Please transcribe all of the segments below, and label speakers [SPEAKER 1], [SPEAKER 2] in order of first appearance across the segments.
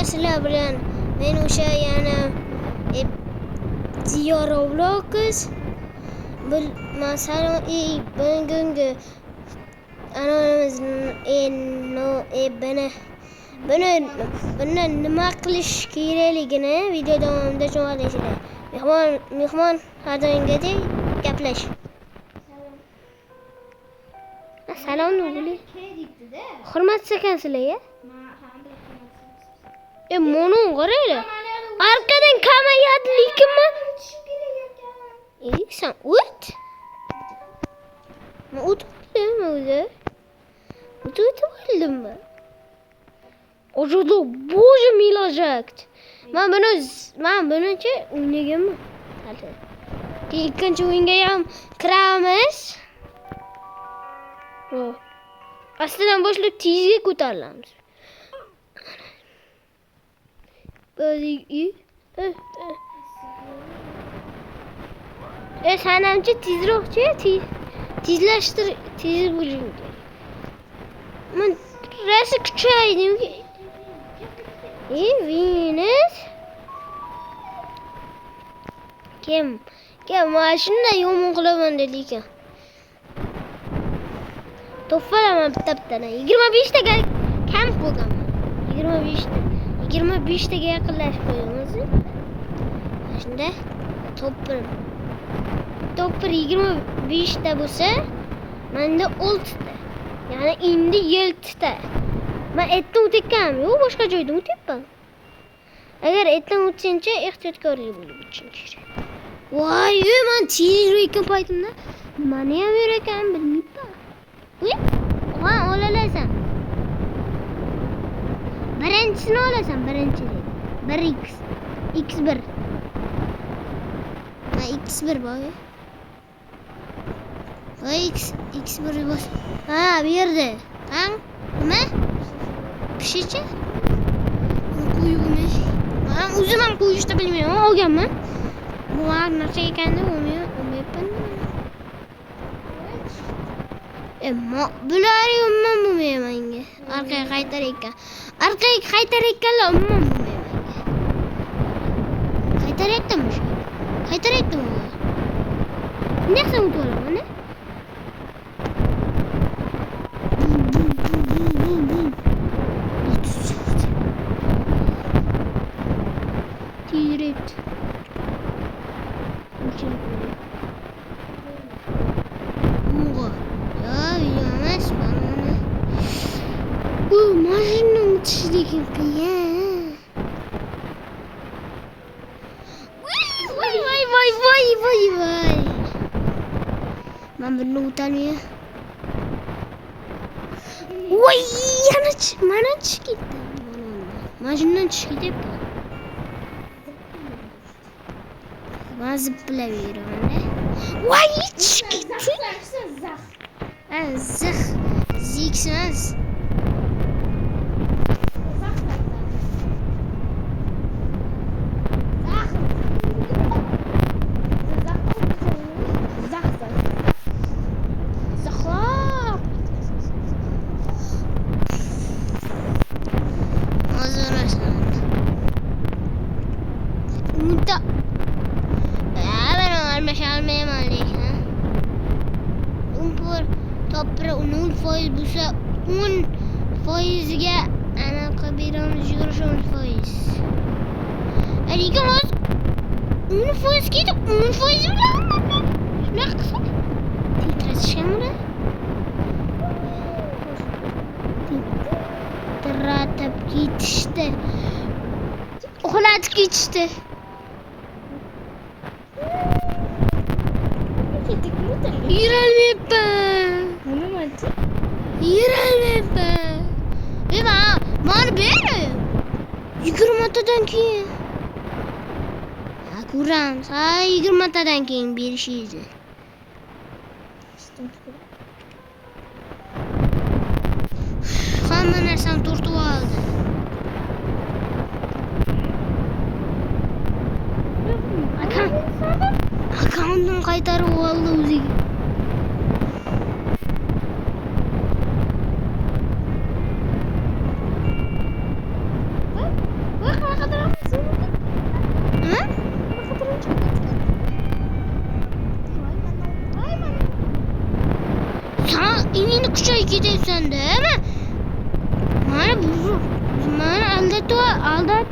[SPEAKER 1] sizlar bilan men o'sha yana Ziyora Vlogs masalan bugungi buni nima qilish kerakligini video davomida tushunasizlar. Mehmon har doimgidek gaplash. Salom nuri. Hurmat ekansizlar-ya. Mo'ni qaraylar. Arkadan kamayadi, lekin men sen o't. Men o'tdim o'zi. O'tdim ben. Ojodo boje milajakt. Men buncha o'ynaganman. Hali. Ikkinchi o'yinga ham kiramiz. Aslida boshlab tezga ko'tarilamiz. Sanamchi tezroqchi, tezlashtir, tez bo'ling. Men rasa kuchaydim. Venus. Kim mashina yomon qilaman dedi ekan. To'ffalaman bitta-bittadan. 25 taga kam qo'yganman. 25 taga yaqinlashib qo'yamiz. Shunda to'ppir 25 ta bo'lsa, menda 6 ta. Ya'ni endi 7 ta. Men etdan o'tayotganim yo'q, boshqa joydan o'tyapman. Agar etdan o'tsancha ehtiyotkorlik bo'lib o'tishim kerak. Voy, men tezroq paytimda mana ham yurakan bilmayman. Voy, olasan. Birinchisini olasan, birinchi deydi. 1x. x1. Ma x1 bor. Voy, x1 bor. Ha, bu yerda. Qan? Nima? Pishichi? Qo'yuvni. Men o'zim ham qo'yishni bilmayman, olganman. Bu narsa ekanini bilmayman. Bular umuman bo'lmayman. Orqaga qaytar ekan. Orqaga qaytar ekanlar umuman bo'lmayman. Qaytaryaptimi shu? Qaytaryaptimi? Nima qilib o'tiraman, a? Tiyret. Mashina o'tishdagi qiyin. Voy. Men buni o'tolmayman. Voy, mana chiqib ketdi. Mashinadan chiqib ketdi. Men ziplaveramanda. Voy, chiqib ketdi. Zix. Zixmas. Topra 10% bo'lsa 10%ga anaqa beramiz 20%. Lekin hozir 10% ketib 10% bilan nima qilsa? Titratishimmi? Titratib ketishdi. Uxlatib ketishdi. Yurolmayapman. Yurolmayapman. Mana beri 20 tadan keyin. Ko'ramiz. 20 tadan keyin berishingizni. Hamma narsani tortib oldi. Akkauntni qaytarib oldi o'ziga. ketaysan değil mi? Mana bu. Mana aldat.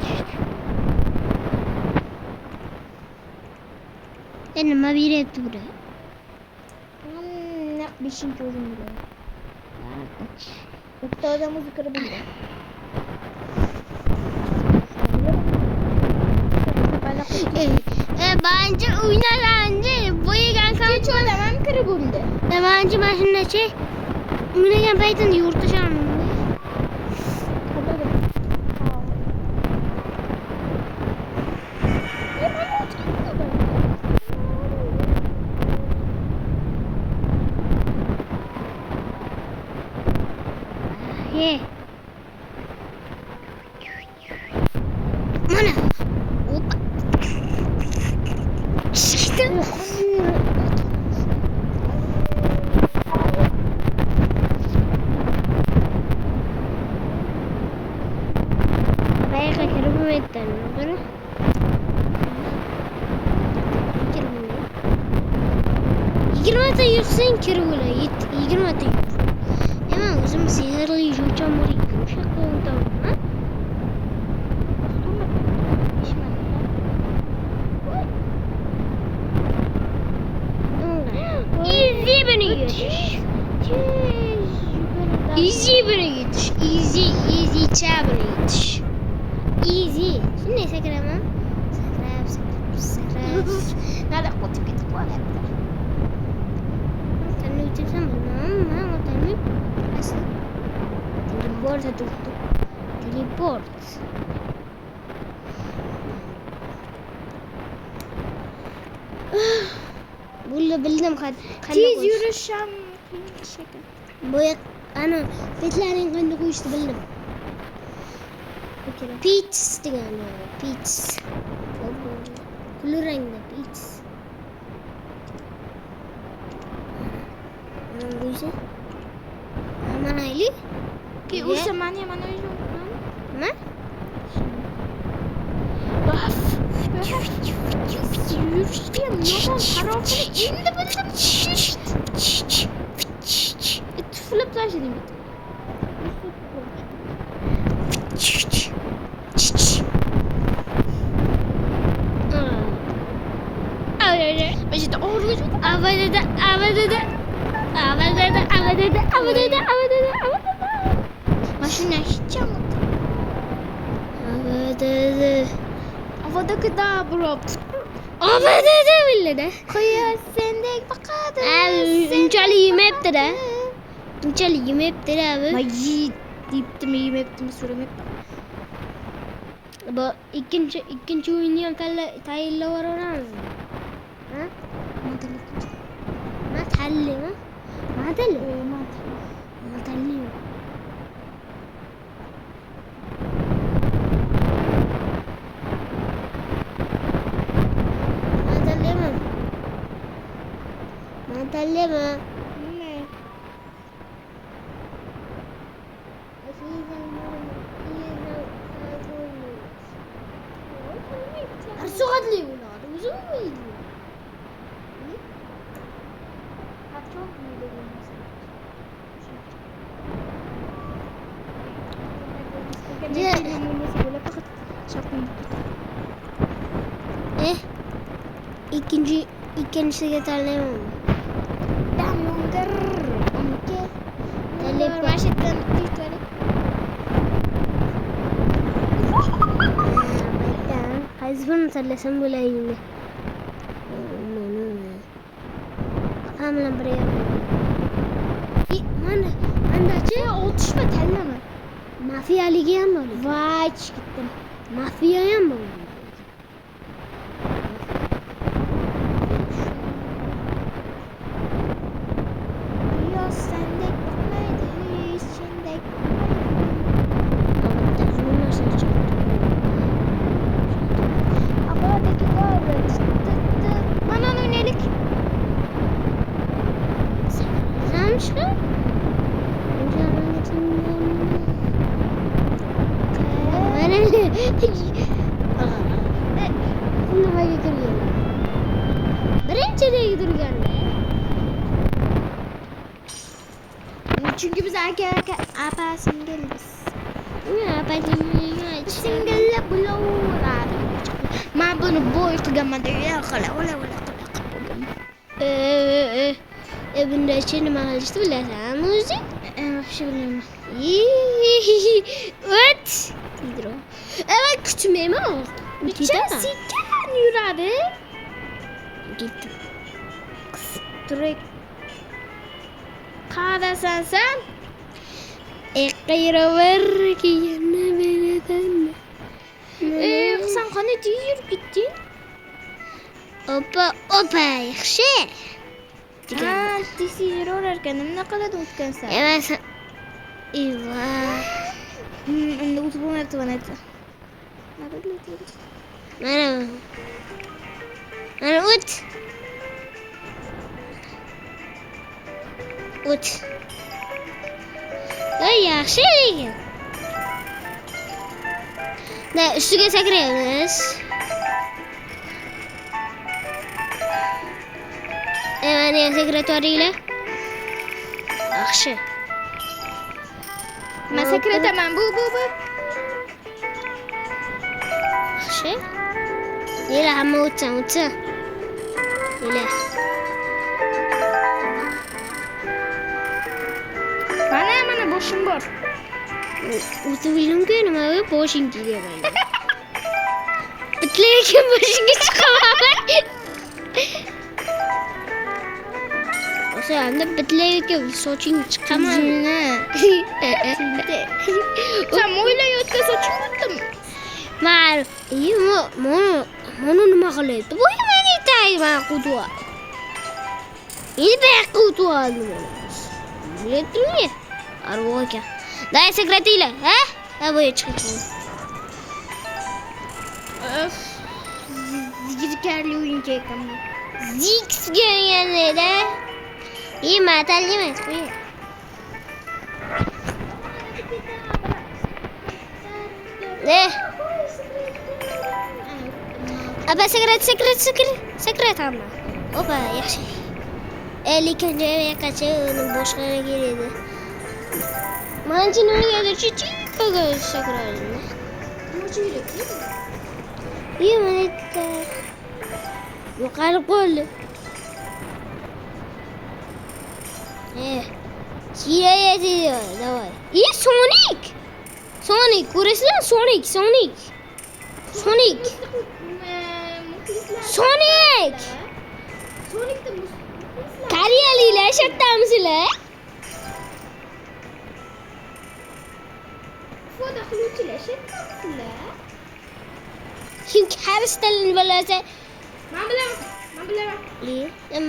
[SPEAKER 1] Nima beryapti bura?
[SPEAKER 2] Beshinchi o'zim bilan. Bitta odam o'zi kirib bildi.
[SPEAKER 1] Bence bence boyagan
[SPEAKER 2] Kecha odam ham kirib bo'ldi.
[SPEAKER 1] Bence mashinachi o'ynagan paytida yurtasharmi? Ye. Mana. Hoppa. Çıktı. Bayağı kaçırım etten. Böyle. Yigirmata yursan kirib bo'ladi. 20ta yur. Nima o'zim sehrli jo'cham bor ekan. O'sha qo'ydim. Easy beni yetiş. Easy beni yetiş. Easy çabını yetiş. Easy. Şimdi ne sakrama? Sakrab.
[SPEAKER 2] Nerede kotik gittik var hep.
[SPEAKER 1] Sen ne uçursan bilmem. Ben otanım. Nasıl? Teleport tuttu. Teleport. Bunu bildim.
[SPEAKER 2] Tez yürüyüşüm.
[SPEAKER 1] Boya ana betlerin kendi koyuştu bildim. Peach degan peach. Kulu rengli peach. Mana mana ili?
[SPEAKER 2] Ki usa mana itu?
[SPEAKER 1] Ma?
[SPEAKER 2] Baf. Yürüyüşken yolun tarafını indi bildim. Flip taşıdım. Başta orucu.
[SPEAKER 1] Avada.
[SPEAKER 2] Maşına hiç yapmadı.
[SPEAKER 1] Avada.
[SPEAKER 2] Havada kadar bro.
[SPEAKER 1] Avada bile de.
[SPEAKER 2] Kıyas sendek bakadı.
[SPEAKER 1] Unchali yemepti de. Unchali yemepti de abi.
[SPEAKER 2] Ay deyip mi yemektim süremep.
[SPEAKER 1] Bu ikinci oynayan tayilla var oranız. Ha? Matalli mi? Matalli. Matalli mi? Matalli mi?
[SPEAKER 2] Ne?
[SPEAKER 1] Arsuqatli bo'ladi. O'zim o'ylayman.
[SPEAKER 2] Patron muydu
[SPEAKER 1] İkincisiga tanlayman.
[SPEAKER 2] Dam longer. Onke.
[SPEAKER 1] Teleport.
[SPEAKER 2] Başetdan ditleri.
[SPEAKER 1] Qaysi birini tanlasam bo'laydi. Hamma bilan birga. Mana-chi
[SPEAKER 2] Otishma tanlama.
[SPEAKER 1] mafiyaligi ham bor.
[SPEAKER 2] Voy chiqdim.
[SPEAKER 1] Mafiya ham bor.
[SPEAKER 2] Yos sendek bakmaydı. Hiç sendek. Havadaki gardı. Bana yönelik.
[SPEAKER 1] Güzelmiş lan. Nimaga kirgan? Birinchiga turganda.
[SPEAKER 2] Çünkü biz apa singles.
[SPEAKER 1] Apa singles?
[SPEAKER 2] Single blower. Ma bunu boy qilganman deb ola.
[SPEAKER 1] Bunda ichi nima qilishni bilasanmi o'zing?
[SPEAKER 2] Yaxshi bilaman.
[SPEAKER 1] O't! Tidro. Men kutmayman.
[SPEAKER 2] Sekin yuradi.
[SPEAKER 1] Ketdim.
[SPEAKER 2] Turek. Qadasan sen?
[SPEAKER 1] Qayeraver kiyimni beradan.
[SPEAKER 2] Sen qanday yurib ketding?
[SPEAKER 1] Opa, yaxshi.
[SPEAKER 2] Tez olar ekan, nima qiladi o'tgansan?
[SPEAKER 1] Emas. Iva.
[SPEAKER 2] Endi o'tib bo'lmayapti mana aytsa.
[SPEAKER 1] Mana o't. O't. Yaxshi lekin. Da ustiga sakraymiz. Mana sekretaringlar. Yaxshi.
[SPEAKER 2] Men sekretaman. Bu.
[SPEAKER 1] Yaxshi. Yela hamma o'tsin. Yela.
[SPEAKER 2] Mana boshim bor.
[SPEAKER 1] O'tib bildim-ku nima boshing kelyapti. Bitlayotgan boshingga chiqaman. O'sanda bitlayotgan soching chiqaman.
[SPEAKER 2] Sen o'ylayotgan soching o'tdimi?
[SPEAKER 1] Mana nima qilyapti? Bu nimaga tayman qudva? Nima qudva? Biletmi? Arvoka. Dai sekretinglar, ha? Bu chiqdi.
[SPEAKER 2] Zikirli o'yinchi ekan bu.
[SPEAKER 1] Ziksga yanada. Matal emas, qo'y. Apa sekret hamma. Opa, yaxshi. Lekin joyiga qancha boshqaga keladi. Mana nima chiqaga sakradi. Mana yo'qolib qoldi. Chiyayadi, davay. Sonic, ko'rasizlar? Sonic. Koreyaliklar shartdamisizlar?
[SPEAKER 2] Foda qiluvchilar shartdamisizlar?
[SPEAKER 1] Kim qaris tilini bilasa?
[SPEAKER 2] Men bilaman.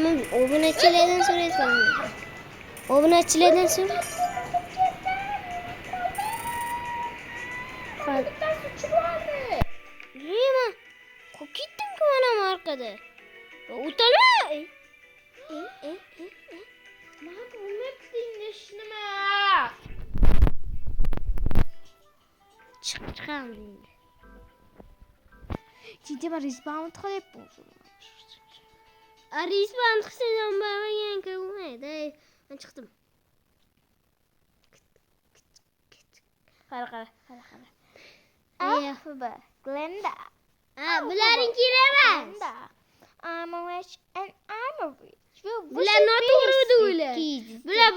[SPEAKER 1] Men obunachilardan so'rayman. Obunachilardan so'ra. Nima? Kokitdim-ku mana markada. O'talay.
[SPEAKER 2] Men bilmayapting nima?
[SPEAKER 1] Chiqqan.
[SPEAKER 2] Jiddiy respawn qilyapman.
[SPEAKER 1] Respawn qilsam bo'lmagan-ku mayda. Men chiqdim.
[SPEAKER 2] Qara. Alpha, Glenda.
[SPEAKER 1] Bularning kerak emas.
[SPEAKER 2] I'm a witch and I'm a witch.
[SPEAKER 1] Bular noto'g'ri edi ular.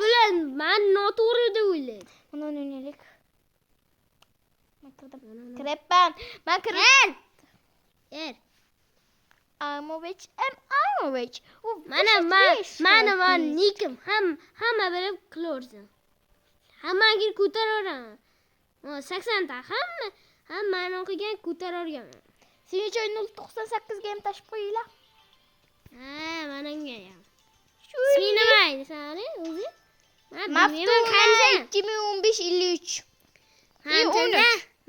[SPEAKER 1] Bular men noto'g'ri edi ular.
[SPEAKER 2] Mana o'ynaylik. Kirapman. Men kirib. I'm a witch and I'm a witch.
[SPEAKER 1] Mana nikim hamma bilib qilorsan. Hammaga ko'taraman. 80 ta hammani o'qigan ko'tararman.
[SPEAKER 2] Sen uchun 098 ga ham tashib qo'yinglar.
[SPEAKER 1] Menga ham. Sen nima aytsan o'zi?
[SPEAKER 2] Maftuh 2015-53.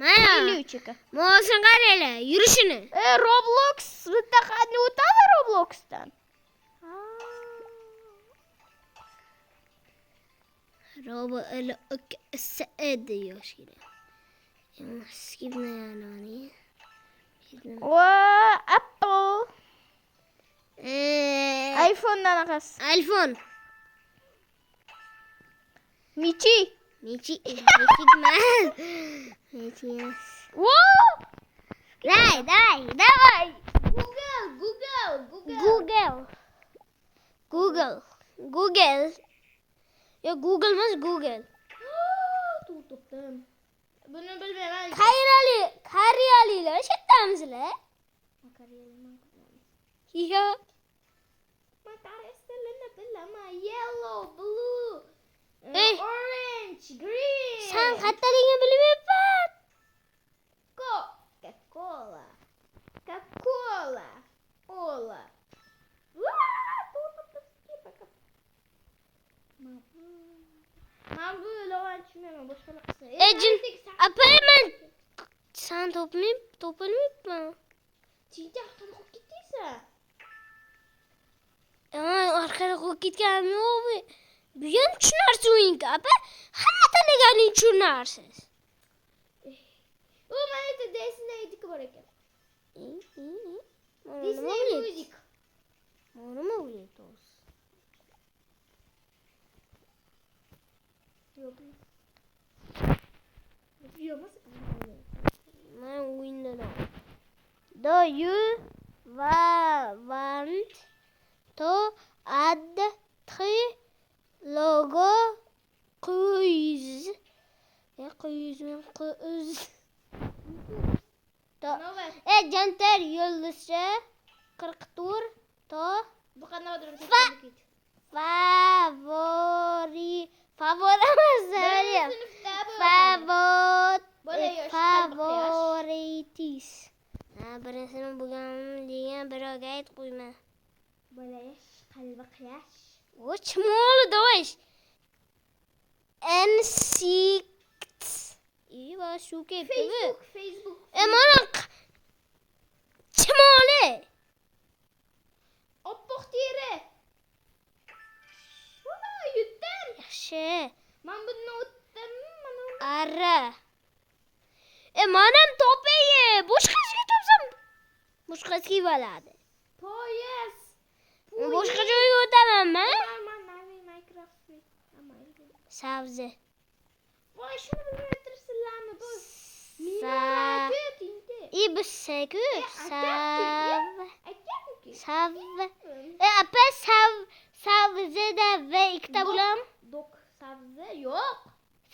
[SPEAKER 1] Mana
[SPEAKER 2] 53 ekan.
[SPEAKER 1] Mo'sin qaranglar, yurishini.
[SPEAKER 2] Roblox bitta qanday o'tadi Robloxdan?
[SPEAKER 1] Roblox yoshgina. Skipnani.
[SPEAKER 2] Apple. iPhone dan qas.
[SPEAKER 1] iPhone.
[SPEAKER 2] Michi.
[SPEAKER 1] Michi emas. Michi emas.
[SPEAKER 2] Wow.
[SPEAKER 1] Давай. Google. Yo, Google emas, Google.
[SPEAKER 2] Tutdim. Buni bilmayman.
[SPEAKER 1] Koreyalilar shetdamizlar. Yo.
[SPEAKER 2] Man koreys tilini bilaman. Yellow, blue, orange, green.
[SPEAKER 1] Sen qayerdaligini bilmayapman.
[SPEAKER 2] Coca-Cola. Ola. Ben böyle açmıyorum. Boşuna kısa.
[SPEAKER 1] Apayman. Sen toplayıp
[SPEAKER 2] Çiğde arkada kok gittiyse.
[SPEAKER 1] Ama arkada kok gitken yok. Büyün çınarsı oyunca. Apa hayata ne gelin çınarsız.
[SPEAKER 2] O bana da Disney'dik bırakın.
[SPEAKER 1] İyi.
[SPEAKER 2] Disney müzik.
[SPEAKER 1] Onu mu oluyoruz?
[SPEAKER 2] Yok. Yok mu?
[SPEAKER 1] Ben oyunda da. Do you want to add 3 logo quiz? Quiz. Jantar yıldızı 40 tur to
[SPEAKER 2] Bu kanal durum.
[SPEAKER 1] Favoritis. Birisini bugun degan birovga ayt qo'yma.
[SPEAKER 2] Bolash, qalbi qiyash.
[SPEAKER 1] O chimoli dosh. Insects. Va shu ketdi.
[SPEAKER 2] Facebook.
[SPEAKER 1] Mana chimoli.
[SPEAKER 2] Oppoq teri. Shuna yutdim.
[SPEAKER 1] Yaxshi.
[SPEAKER 2] Men buni o'tdim.
[SPEAKER 1] Ara. Manam topayi. Boshqasiga topsam. Boshqasiga bo'ladi.
[SPEAKER 2] Poyez.
[SPEAKER 1] Boshqa joyga o'tamanmi?
[SPEAKER 2] Minecraft.
[SPEAKER 1] Sabzi.
[SPEAKER 2] Voy shuni bilmayaptirsizlarmi bu?
[SPEAKER 1] Ibsaku. Sabzida ve ikkita bo'lam.
[SPEAKER 2] Sabzi yo'q.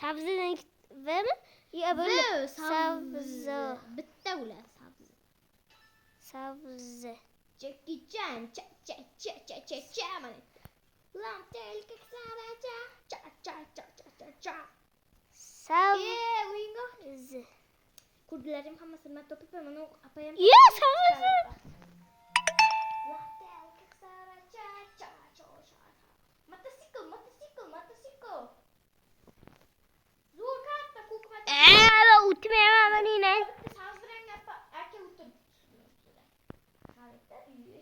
[SPEAKER 1] Sabzidan ikkitami? Yo, bo'la. Sabzi.
[SPEAKER 2] Bitta bo'lar sabzi.
[SPEAKER 1] Sabzi.
[SPEAKER 2] Jackie Chan. Cha. Mana. Lam telka saraja. Cha.
[SPEAKER 1] Sabzi.
[SPEAKER 2] Kurdlarim hammasini men topib mana apayam.
[SPEAKER 1] Yo, sabzi.
[SPEAKER 2] Motosikl. Zo'r katta ko'kmat.
[SPEAKER 1] O'tmayman menina.
[SPEAKER 2] Sabzrang aka o'tib. Hayda,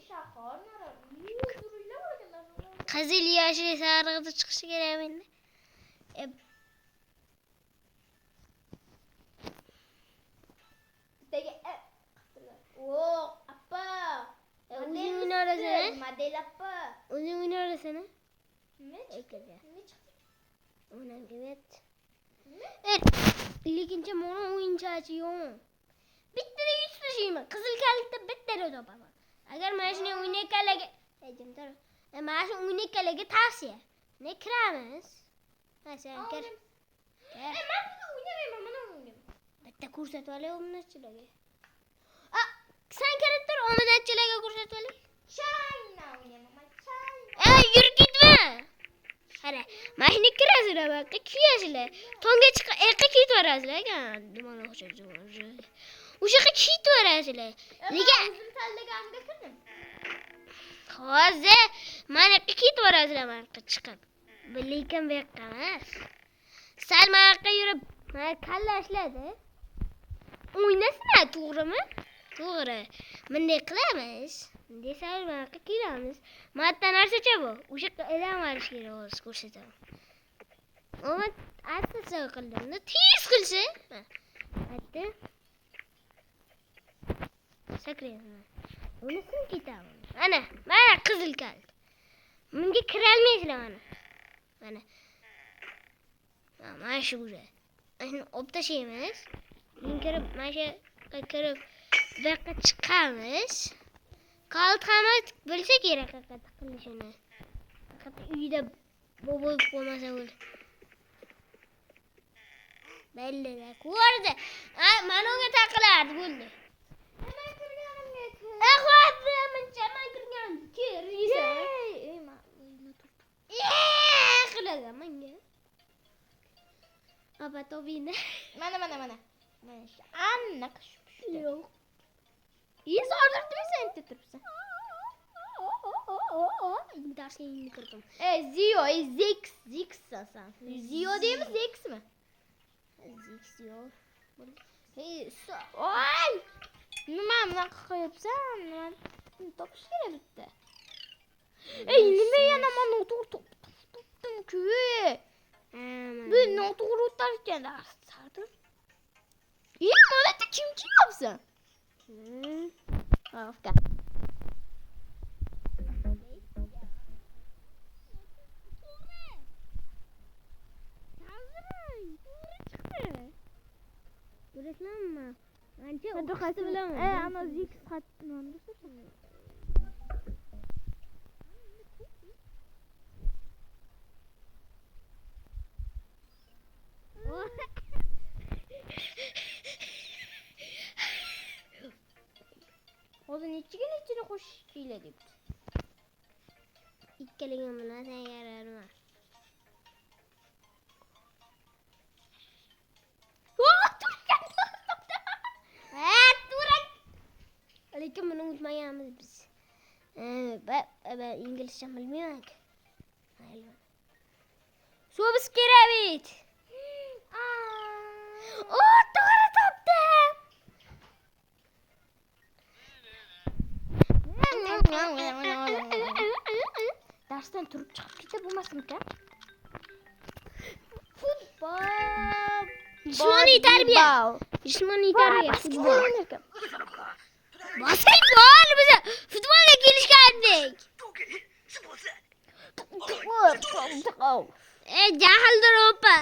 [SPEAKER 2] shahar nara. Suruylar o'rganlar.
[SPEAKER 1] Qizil, yashil, sariqda chiqishi kerak menda.
[SPEAKER 2] Apa?
[SPEAKER 1] O'zing o'ynarsana.
[SPEAKER 2] Model apa?
[SPEAKER 1] O'zing o'ynarsana.
[SPEAKER 2] Ne çıktı?
[SPEAKER 1] Onam evet. Lekincha mana o'yinchachi yo'q. Bittada 100 tashiyman. Qizil kalitda bittada topaman. Agar mana shuni o'ynayotganlarga, mana shu o'ynayotganlarga tavsiya. Ne kiramiz? Masalan, kir.
[SPEAKER 2] Men buni o'ynamayman, mana o'ynayman.
[SPEAKER 1] Bitta ko'rsatib olay obunachilarga. Sen kirib tur, obunachilarga ko'rsatib olay.
[SPEAKER 2] Chayna o'ynayman.
[SPEAKER 1] Yur ketma. Qara, mana shuni kirasizlar, baqa kiyasizlar. Tonga chiqib, erqa kiyib yuborasizlar ekan. Nimani o'xshaydi? O'sha yoqqa kiyib yuborasizlar. Lekin
[SPEAKER 2] o'zim tanlaganimga kirdim.
[SPEAKER 1] hozir mana yoqqa kiyib yuborasizlar, mana yoqqa chiqib. Lekin bu yoqqa emas. Sal mana yoqqa yurib, mana kalla ishladi. O'ynasizlar, to'g'rimi? To'g'ri. Bunday qilamiz. Desal mana yoqqa kiramiz. Mana narsacha bu. O'sha yoqqa e'lon qilish kerak hozir ko'rsataman. Ona asta qildim. Tez qilsa. Aytdi. Sakrayman. Unisini ketaman. Mana qizil kal. Bunga kira olmaysizlar mana. Mana shu uje. Shuni olib tashlaymiz. Kirib, mana shu kirib bu yoqqa chiqamiz. Qaltqamiz bilsa kerak qanaqa qilishini. Faqat uyda bo'lib qolmasa bo'ldi. Bellida ko'rdi. Mana unga taqilardi bo'ldi.
[SPEAKER 2] Nima kirganimga?
[SPEAKER 1] Hozir mencha men kirgan. Kirisa.
[SPEAKER 2] Ey, men tur.
[SPEAKER 1] Qilaga menga. Apa tobini.
[SPEAKER 2] Mana. Mana shu aniq shu.
[SPEAKER 1] Yo'q.
[SPEAKER 2] Hozir sen turibsan.
[SPEAKER 1] Darsligini kirdim.
[SPEAKER 2] Zio, Zix sen. Zio deymi, Zixmi?
[SPEAKER 1] Zix yo'q.
[SPEAKER 2] Oy! Nima bunaqa qo'yibsan? Nima topish kerak bitta. Nima yana mana to'xtatdim-ku. Bu noto'g'ri o'tarkan darslardir. Mana kim chiqyapsan? Afka.
[SPEAKER 1] Reklamma. Ancha o'qisi bilaman.
[SPEAKER 2] Ana Zix xatni Hozir nechini qo'shish kerak debdi.
[SPEAKER 1] Ikkaligim bilan sen yararman. Lekin buni unutmaganmiz biz. Ben İngilizce bilmiyorum ki. Subscribe. Doğru tapdım.
[SPEAKER 2] Darsdan turib chiqib ketib bo'lmasmikan?
[SPEAKER 1] Futbol. Jismoniy tarbiya. Jismoniy tarbiya. Futbol. Basketbol bize futbolga kelishgandik. Jahldor opa.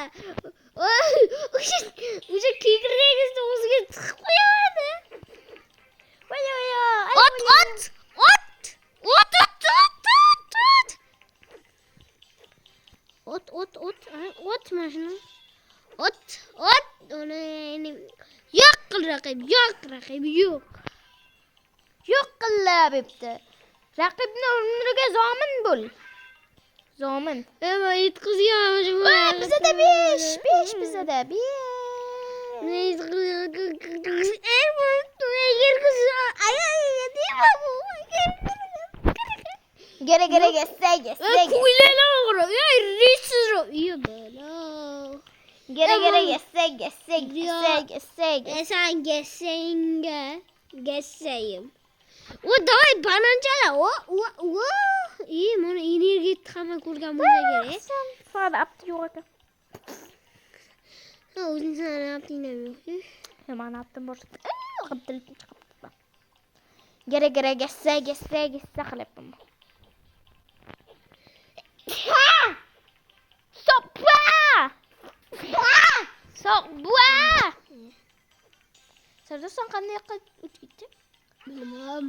[SPEAKER 1] O'sha kekirdegizni o'ziga tiqib qo'yadi. Ot mana shuni. Ot. Uni yo'q raqib, yo'q.
[SPEAKER 2] Yo'q qilib debdi. Raqibni umriga zomin bo'l. Zomin.
[SPEAKER 1] Ema yetkazganmiz.
[SPEAKER 2] Bizada 5 bizada 5. Gere geçsek. Gere geçsek.
[SPEAKER 1] Sen geçseyim. O davay banancala. O. İyi mana enerji tamamen kurgan bo'lsa kerak.
[SPEAKER 2] Sen fada apti yo'q ekan.
[SPEAKER 1] O'zing sana yaptığını yo'q.
[SPEAKER 2] Hemen attım boş. Gere geçsek qilyapman. Soppa! Sardosan qanday qilib o'tib ketdi?
[SPEAKER 1] Bilmem.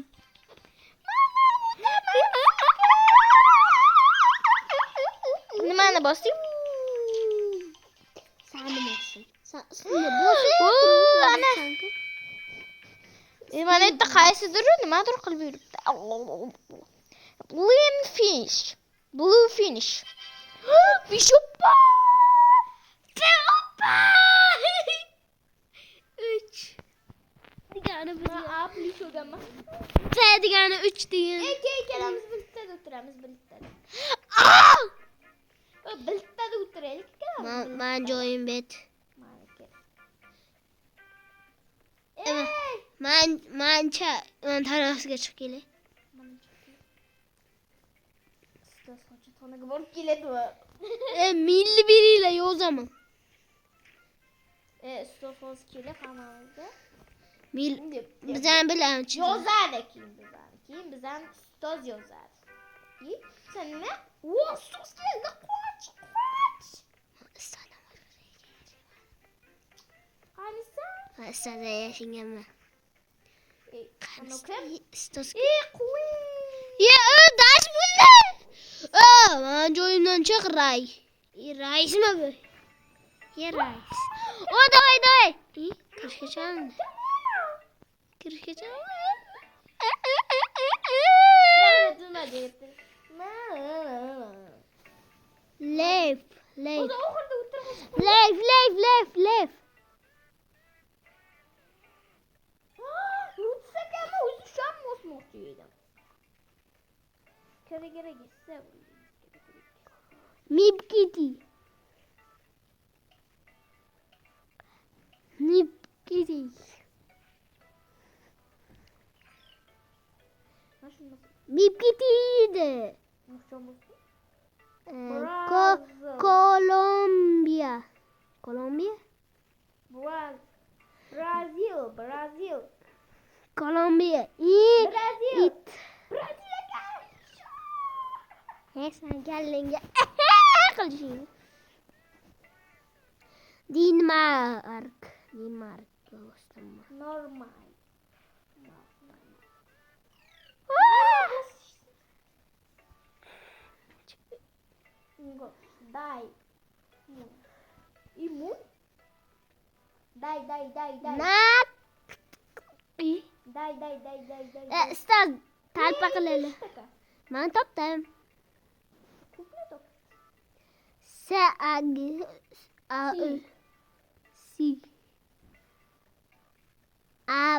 [SPEAKER 2] Nimani bosding?
[SPEAKER 1] Sani bosdim.
[SPEAKER 2] Ana. Mana yerda qaysidir nimadir qilib yuribdi. Blue finish. Bishoppa!
[SPEAKER 1] Üç. Digane biz.
[SPEAKER 2] Apli sho'ganma.
[SPEAKER 1] Digane 3 degan.
[SPEAKER 2] Ikkalamiz birlikda o'tiramiz, birlikda. Birlikda o'tiraylik.
[SPEAKER 1] Men joyim bet. Men tarafga chiqib kelay.
[SPEAKER 2] Sochxonaga borib keladi.
[SPEAKER 1] Milli biriyle yozaman.
[SPEAKER 2] Stofoz kelib hammamizga.
[SPEAKER 1] Bizdan bilamiz.
[SPEAKER 2] Yozadi keyin bizdan ustoz yozadi. Sen nima? Ustoz keldi, qoch. Qanisa?
[SPEAKER 1] Asada yashinganman. Stos.
[SPEAKER 2] Qo'y.
[SPEAKER 1] Ya, dash bo'ldi. Men joyimdan chiq, Ray. Raismi bu? Ya, rais. Doy. Kirishga chiqamdi. Lev.
[SPEAKER 2] Yutsakami o'zi sham mosmoqchi edim. Kerak gitsa.
[SPEAKER 1] Nipkiti. Nipkiti. Colombia.
[SPEAKER 2] Brazil.
[SPEAKER 1] Colombia.
[SPEAKER 2] Brazil.
[SPEAKER 1] Sen kellinga qilishing. Denmark.
[SPEAKER 2] Normal. Dai. Imun. Dai.
[SPEAKER 1] Nak.
[SPEAKER 2] Dai.
[SPEAKER 1] Ustoz, talpa qilaylik. Men topdim. C A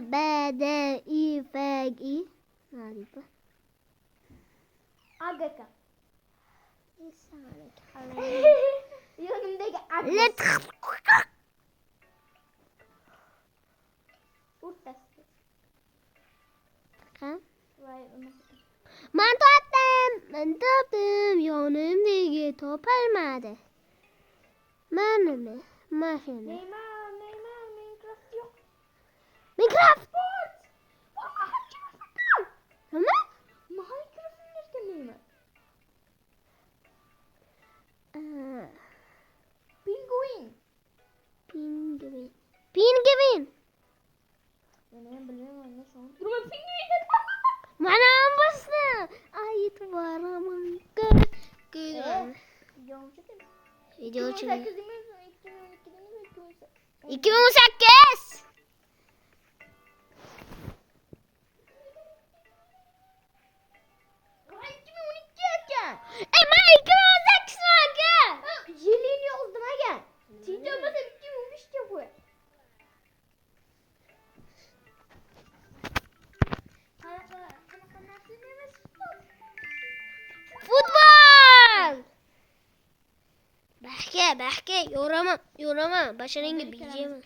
[SPEAKER 1] B D I F G. Naripa.
[SPEAKER 2] Agaka. Yonimdagi
[SPEAKER 1] Let.
[SPEAKER 2] o'rtasi.
[SPEAKER 1] Ha?
[SPEAKER 2] Voy,
[SPEAKER 1] Men topdim. Yonimdagi topilmadi. Manimi? Mashina.
[SPEAKER 2] Neymar, Minecraft yo'q.
[SPEAKER 1] Minecraft. Nima?
[SPEAKER 2] Minecraft nechta Neymar? Penguin. Men ham bilmayman nima shu. Turma penguin.
[SPEAKER 1] Mana bosdi. Aytvaram. Video uchun. 2018. Men 2018 aka.
[SPEAKER 2] Yilini yozdim aka. Tinjamasa 2015 ga qo'y. Qanaqa narsa emas.
[SPEAKER 1] Futbol. Bahka, yo'raman. Basharingga bijaman.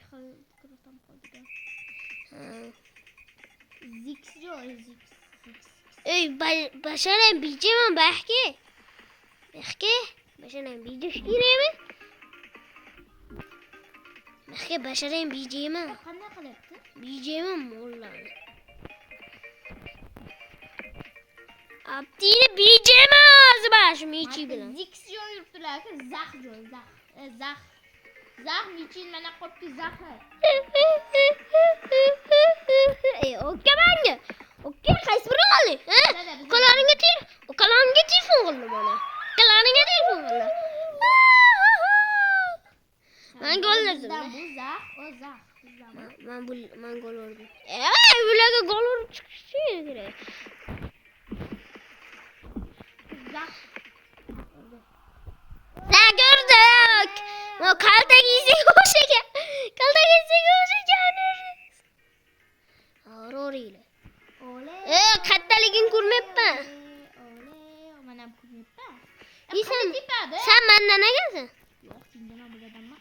[SPEAKER 1] Basharang bijaman bahka. Basharang bijish kerakmi? Basharang bijaman.
[SPEAKER 2] Qanday qilyapti?
[SPEAKER 1] Bijaman mollarni. Abdini bijaman bash michi bilan.
[SPEAKER 2] Diksiyon yuribdilar aka, zax joy, zax. Zax michin mana qopki zaxi.
[SPEAKER 1] Oka menga. Oka qaysi birini oling? Ukalaringga telefon qildi mana. Ukalaringga telefon qildi. Men gol urdim.
[SPEAKER 2] Bu zax, o zax.
[SPEAKER 1] Men gol urdim. Bularga gol urib chiqishi kerak.
[SPEAKER 2] Zax.
[SPEAKER 1] Gördük. O kaltagizi koşacak. Ororiyle.
[SPEAKER 2] Ole.
[SPEAKER 1] Kattaligin kurmayapman.
[SPEAKER 2] Ole, mana ko'rmayapman.
[SPEAKER 1] Sen benden ne gelsin?
[SPEAKER 2] Yo'q, senga biladanmi?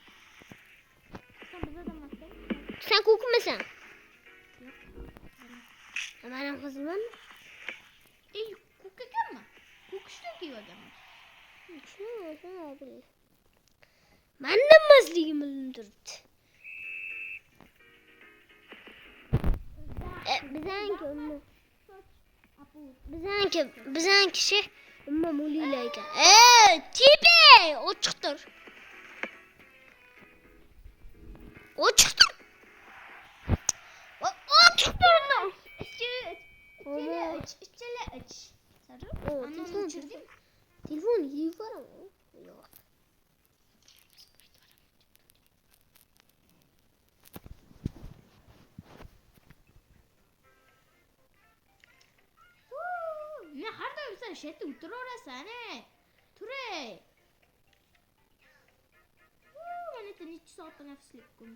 [SPEAKER 2] Sen biladanmi?
[SPEAKER 1] Sen ko'kmisan? Benim kızımın.
[SPEAKER 2] Ko'k ekanmi? Ko'kishdan kiyganman.
[SPEAKER 1] Menden mazligim bilinib turibdi. Bizanki şey umma mulila ekan. Tipe ochiqdir. chiqdi.
[SPEAKER 2] Ichili ich. Sarı.
[SPEAKER 1] O,
[SPEAKER 2] Anam
[SPEAKER 1] telefon.
[SPEAKER 2] uçurdu.
[SPEAKER 1] Telefon yeyib boraman. Yo'q.
[SPEAKER 2] Ne har doim sen shu yerda o'tiraverasan, Turay. Mana necha soat nafaslik kun.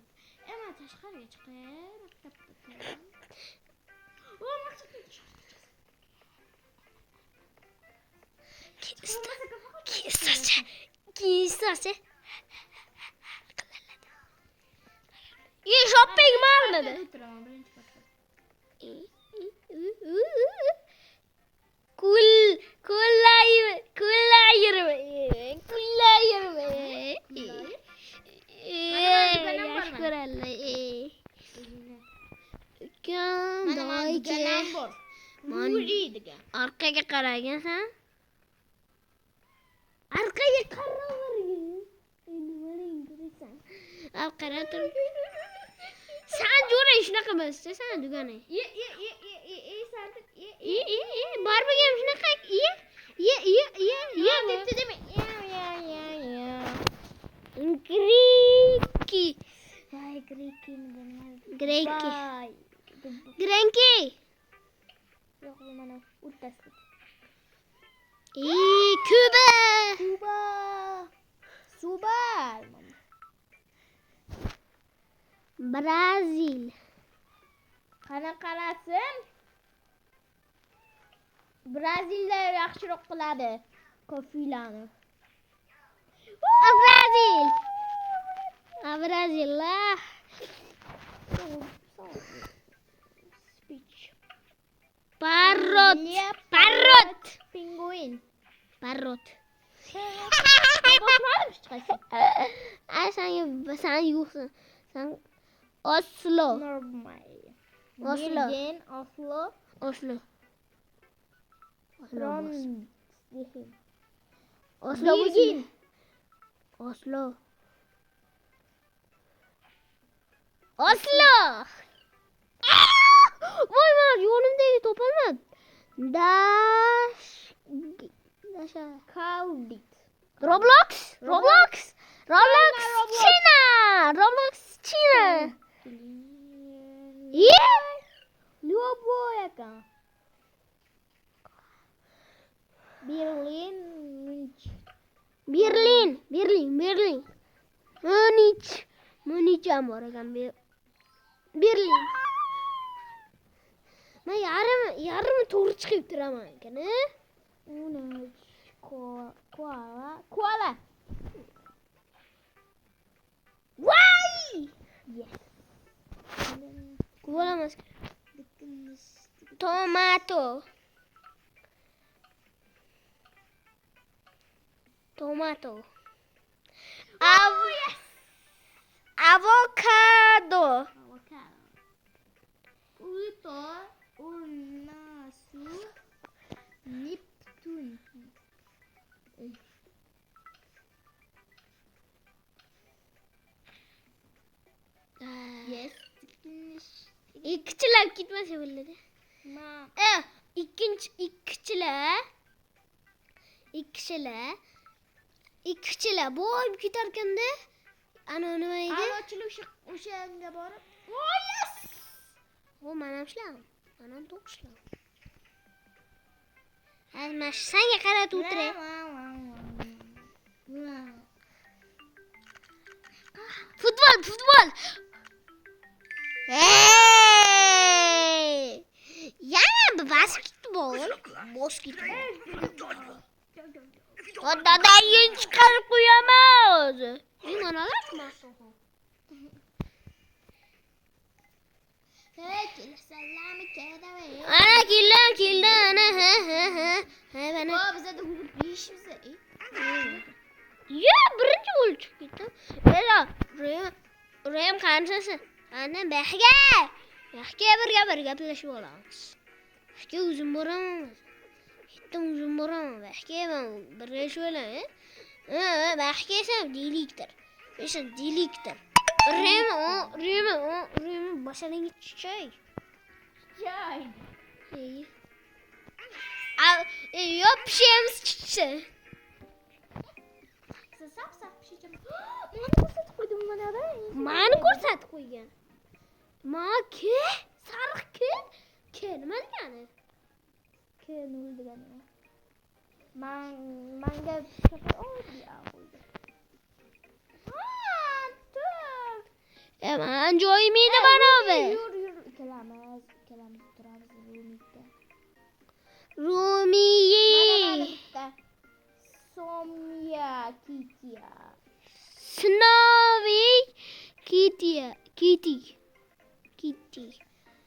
[SPEAKER 2] Mana tashqariga chiqib, maktabda turam.
[SPEAKER 1] Kiysachi. Shopping malmidi?
[SPEAKER 2] O'tiraman birinchi qavatda.
[SPEAKER 1] Orqaga qaragansan? Orqaga qaravergin. Endi boring turasan. Al qarab tur. Sen jo'ra shunaqa bo'lsa, sen dugani.
[SPEAKER 2] Sardık.
[SPEAKER 1] Barbagam shunaqa.
[SPEAKER 2] Debdi deme.
[SPEAKER 1] Griki.
[SPEAKER 2] Vay Greek'in bilmezdim.
[SPEAKER 1] Grenki.
[SPEAKER 2] Yok bu mana o'rtasida.
[SPEAKER 1] Kuba.
[SPEAKER 2] Suba.
[SPEAKER 1] Brazil.
[SPEAKER 2] Qana qarasin. Brazilda yaxshiroq qiladi kofilani.
[SPEAKER 1] Brazil. Brazil.
[SPEAKER 2] Speech.
[SPEAKER 1] Parrot.
[SPEAKER 2] Penguin.
[SPEAKER 1] Parrot.
[SPEAKER 2] Bakmadım çıkarsın.
[SPEAKER 1] Sen yoksun. Sen Oslo.
[SPEAKER 2] Normal.
[SPEAKER 1] Oslo.
[SPEAKER 2] Bildiğin Oslo.
[SPEAKER 1] Oslo.
[SPEAKER 2] Trondheim.
[SPEAKER 1] Oslo.
[SPEAKER 2] Bilgin.
[SPEAKER 1] Oslo. Voy man, yo'limdagi topolmadim. Dasha.
[SPEAKER 2] Kaudit.
[SPEAKER 1] Roblox. China.
[SPEAKER 2] Любой яка. Berlin.
[SPEAKER 1] Munich ham bor ekan. Berlin. Men yarimi to'g'ri chiqib turaman ekan,
[SPEAKER 2] Koala.
[SPEAKER 1] Voy!
[SPEAKER 2] Yes.
[SPEAKER 1] Koala emas. Tomato. Avocado.
[SPEAKER 2] Pluto, Urnasu, Neptun. Yes.
[SPEAKER 1] Ikkichilar ketmasa bo'ladi. Ikkichilar boyib ketarkanda ana nima edi?
[SPEAKER 2] O'shanga borib.
[SPEAKER 1] Yes! O menam ishlam. Menam to'qishlam. Mana senga qarab o'tiray. Futbol. Hey! Yana basketbol. Dadayin chiqarib qo'yamiz. Mana alashmasin. Ana keldi ana mana
[SPEAKER 2] Bizada ishimiz.
[SPEAKER 1] birinchi bo'lib chiqib ketdi. Rayam qansasi. Ana baxga bir gaplashib olamiz. Baxga o'zim boraman. Baxga birlashib olamiz. Baxga esa deliktor. Rayam boshlangichcha. İyi. Yok bir şeyimiz çıktı.
[SPEAKER 2] Sap pişireceğim. Mani ko'rsatib qo'ydim mana da.
[SPEAKER 1] Mani ko'rsatib qo'ygan. Ke? Sariq ke? Ke nima degani?
[SPEAKER 2] Ke nima degani? Manga oddiy qo'ydi. Tur.
[SPEAKER 1] Man joyim edi banovi.
[SPEAKER 2] Yur, ikkalamiz turamiz Rumiyda.
[SPEAKER 1] Rumiy.
[SPEAKER 2] bitta. Somya Kitiya.
[SPEAKER 1] Snowy Kitty.